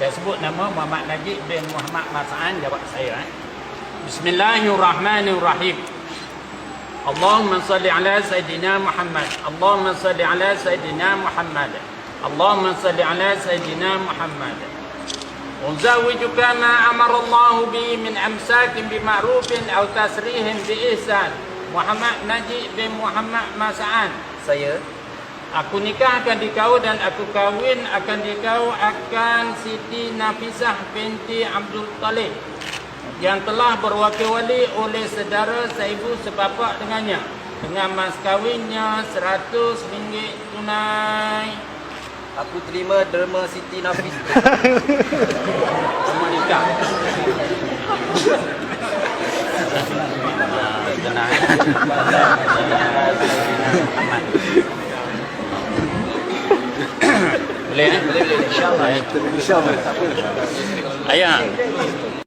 Saya sebut nama Muhammad Najib bin Muhammad Mas'an, jawab saya. Bismillahirrahmanirrahim. Allahumma salli ala Sayyidina Muhammad. Allahumma salli ala Sayyidina Muhammad. Allahumma salli ala Sayyidina Muhammad. Uzawijuka ma amara Allah bi min amsakin bi ma'rufin aw tasrihin bi ihsan. Muhammad Najib bin Muhammad Mas'an. Saya. Aku nikahkan dikau dan aku kahwin akan dikau akan Siti Nafisah binti Abdul Talib yang telah berwakil wali oleh saudara seibu sebapak dengannya dengan mas kahwinnya RM100 tunai. Aku terima derma Siti Nafis. Semua nikah. Tenang. Boleh, boleh, insya-Allah. InsyaAllah. Ayah.